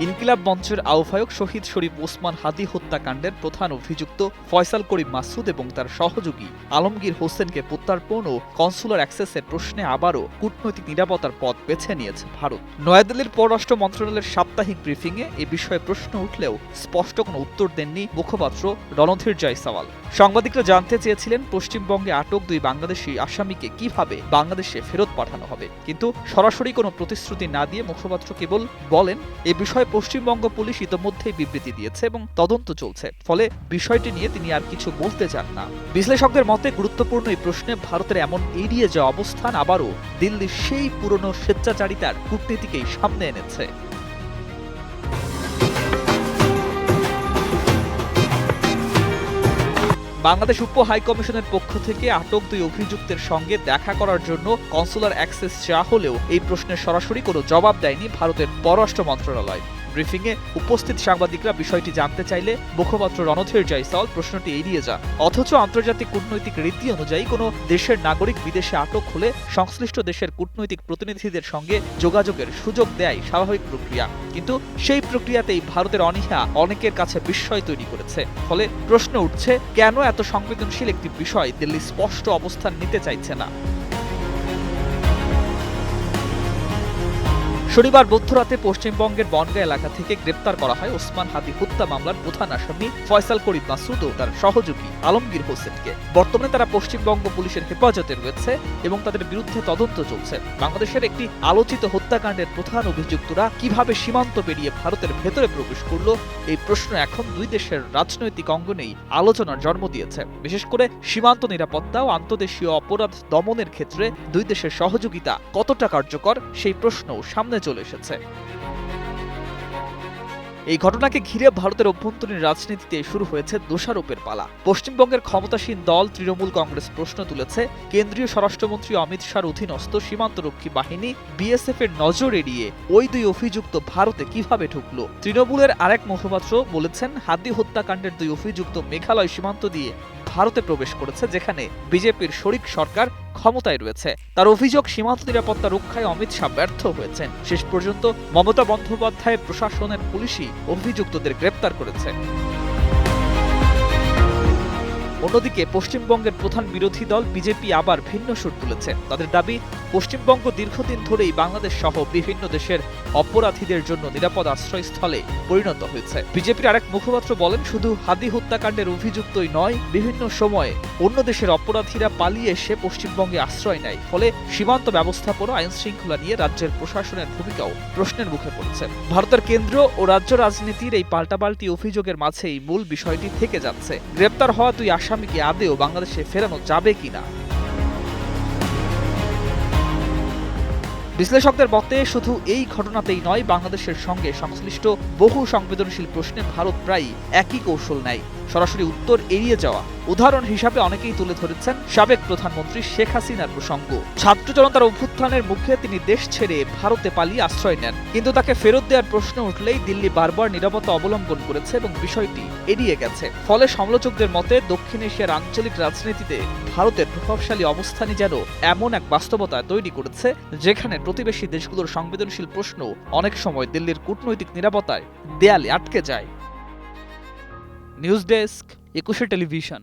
ইনকিলাব মঞ্চের আহ্বায়ক শহীদ শরীফ ওসমান হাদী হত্যাকাণ্ডের প্রধান অভিযুক্ত ফয়সাল করিম মাসুদ এবং তার সহযোগী আলমগীর হোসেনকে প্রত্যার্পণ ও কনসুলার অ্যাক্সেসের প্রশ্নে আবারও কূটনৈতিক নিরাপত্তার পথ বেছে নিয়েছে ভারত। নয়াদিল্লির পররাষ্ট্র মন্ত্রণালয়ের সাপ্তাহিক ব্রিফিংয়ে এ বিষয়ে প্রশ্ন উঠলেও স্পষ্ট কোনো উত্তর দেননি মুখপাত্র রণধীর জয়সওয়াল। সাংবাদিকরা জানতে চেয়েছিলেন পশ্চিমবঙ্গে আটক দুই বাংলাদেশি আসামিকে কিভাবে বাংলাদেশে ফেরত পাঠানো হবে, কিন্তু সরাসরি কোনো প্রতিশ্রুতি না দিয়ে মুখপাত্র কেবল বলেন এ বিষয়ে পশ্চিমবঙ্গ পুলিশ ইতোমধ্যেই বিবৃতি দিয়েছে এবং তদন্ত চলছে, ফলে বিষয়টি নিয়ে তিনি আর কিছু বলতে চান না। বিশ্লেষকদের মতে গুরুত্বপূর্ণ এই প্রশ্নে ভারতের এমন এড়িয়ে যাওয়া অবস্থান আবারও দিল্লির সেই পুরনো স্বেচ্ছাচারিতার কূটনীতিকেই সামনে এনেছে। বাংলাদেশ উপ হাইকমিশনের পক্ষ থেকে আটক দুই অভিযুক্তের সঙ্গে দেখা করার জন্য কনসুলার অ্যাক্সেস চাওয়া হলেও এই প্রশ্নের সরাসরি কোনো জবাব দেয়নি ভারতের পররাষ্ট্র মন্ত্রণালয়। ব্রিফিংয়ে উপস্থিত সাংবাদিকরা বিষয়টি জানতে চাইলে মুখপাত্র রণধীর জয়সওয়াল প্রশ্নটি এড়িয়ে যান। অথচ আন্তর্জাতিক কূটনৈতিক রীতি অনুযায়ী কোনো দেশের নাগরিক বিদেশে আটক হলে সংশ্লিষ্ট দেশের কূটনৈতিক প্রতিনিধিদের সঙ্গে যোগাযোগের সুযোগ দেয় স্বাভাবিক প্রক্রিয়া, কিন্তু সেই প্রক্রিয়াতেই ভারতের অনীহা অনেকের কাছে বিস্ময় তৈরি করেছে। ফলে প্রশ্ন উঠছে, কেন এত সংবেদনশীল একটি বিষয় দিল্লি স্পষ্ট অবস্থান নিতে চাইছে না। শনিবার মধ্যরাতে পশ্চিমবঙ্গের বনগাঁ এলাকা থেকে গ্রেপ্তার করা হয় ওসমান হাদী হত্যা মামলার প্রধান আসামি ফয়সাল করিম মাসুদ ও তার সহযোগী আলমগীর হোসেনকে। বর্তমানে তারা পশ্চিমবঙ্গ পুলিশের হেফাজতে রয়েছে এবং তাদের বিরুদ্ধে তদন্ত চলছে। বাংলাদেশের একটি আলোচিত হত্যাকাণ্ডের প্রধান অভিযুক্তরা কিভাবে সীমান্ত পেরিয়ে ভারতের ভেতরে প্রবেশ করল, এই প্রশ্ন এখন দুই দেশের রাজনৈতিক অঙ্গনেই আলোচনার জন্ম দিয়েছে। বিশেষ করে সীমান্ত নিরাপত্তা ও আন্তদেশীয় অপরাধ দমনের ক্ষেত্রে দুই দেশের সহযোগিতা কতটা কার্যকর, সেই প্রশ্নও সামনে চলে এসেছে। এই ঘটনাকে ঘিরে ভারতের অভ্যন্তরীণ রাজনীতিতে শুরু হয়েছে দোষারোপের পালা। পশ্চিমবঙ্গের ক্ষমতাসীন দল তৃণমূল কংগ্রেস প্রশ্ন তুলেছে, কেন্দ্রীয় স্বরাষ্ট্রমন্ত্রী অমিত শাহর অধীনস্থ সীমান্তরক্ষী বাহিনী বিএসএফ এর নজর এড়িয়ে ওই দুই অভিযুক্ত ভারতে কিভাবে ঢুকল। তৃণমূলের আরেক মুখপাত্র বলেছেন, হাদী হত্যাকাণ্ডের দুই অভিযুক্ত মেঘালয় সীমান্ত দিয়ে ভারতে প্রবেশ করেছে, যেখানে বিজেপির শরিক সরকার ক্ষমতায় রয়েছে। তার অভিযোগ, সীমান্ত নিরাপত্তা রক্ষায় অমিত শাহ ব্যর্থ হয়েছেন। শেষ পর্যন্ত মমতা বন্দ্যোপাধ্যায়ের প্রশাসনের পুলিশই অভিযুক্তদের গ্রেপ্তার করেছে। অন্যদিকে পশ্চিমবঙ্গের প্রধান বিরোধী দল বিজেপি আবার ভিন্ন সুর তুলেছে। তাদের দাবি, পশ্চিমবঙ্গ দীর্ঘদিন ধরেই বাংলাদেশ সহ বিভিন্ন দেশের অপরাধীদের জন্য নিরাপদ আশ্রয়স্থলে পরিণত হয়েছে। বিজেপির আরেক মুখপাত্র বলেন, শুধু হাদী হত্যাকাণ্ডের অভিযুক্তই নয়, বিভিন্ন সময়ে অন্য দেশের অপরাধীরা পালিয়ে এসে পশ্চিমবঙ্গে আশ্রয় নেয়। ফলে সীমান্ত ব্যবস্থাপনা, আইন শৃঙ্খলা নিয়ে রাজ্যের প্রশাসনের ভূমিকাও প্রশ্নের মুখে পড়েছে। ভারতের কেন্দ্র ও রাজ্য রাজনীতির এই পাল্টাপাল্টি অভিযোগের মাঝেই মূল বিষয়টি থেকে যাচ্ছে, গ্রেপ্তার হওয়া দুই আসামিকে আদেও বাংলাদেশে ফেরানো যাবে কিনা। বিশ্লেষকদের মতে শুধু এই ঘটনাতেই নয়, বাংলাদেশের সঙ্গে সংশ্লিষ্ট বহু সংবেদনশীল প্রশ্নে ভারত প্রায় একই কৌশল নেয়, সরাসরি উত্তর এড়িয়ে যাওয়া। উদাহরণ হিসাবে অনেকেই তুলে ধরেছেন সাবেক প্রধানমন্ত্রী শেখ হাসিনার প্রসঙ্গ। ছাত্র জনতার অভ্যুত্থানের মুখে তিনি দেশ ছেড়ে ভারতে পালিয়ে আশ্রয় নেন, কিন্তু তাকে ফেরত দেওয়ার প্রশ্ন উঠলেই দিল্লি বারবার নীরবতা অবলম্বন করেছে এবং বিষয়টি এড়িয়ে গেছে। ফলে সমালোচকদের মতে দক্ষিণ এশিয়ার আঞ্চলিক রাজনীতিতে ভারতের প্রভাবশালী অবস্থানই যেন এমন এক বাস্তবতা তৈরি করেছে, যেখানে প্রতিবেশী দেশগুলোর সংবেদনশীল প্রশ্ন অনেক সময় দিল্লির কূটনৈতিক নিরাপত্তায় দেয়ালে আটকে যায়। News desk, 21 television.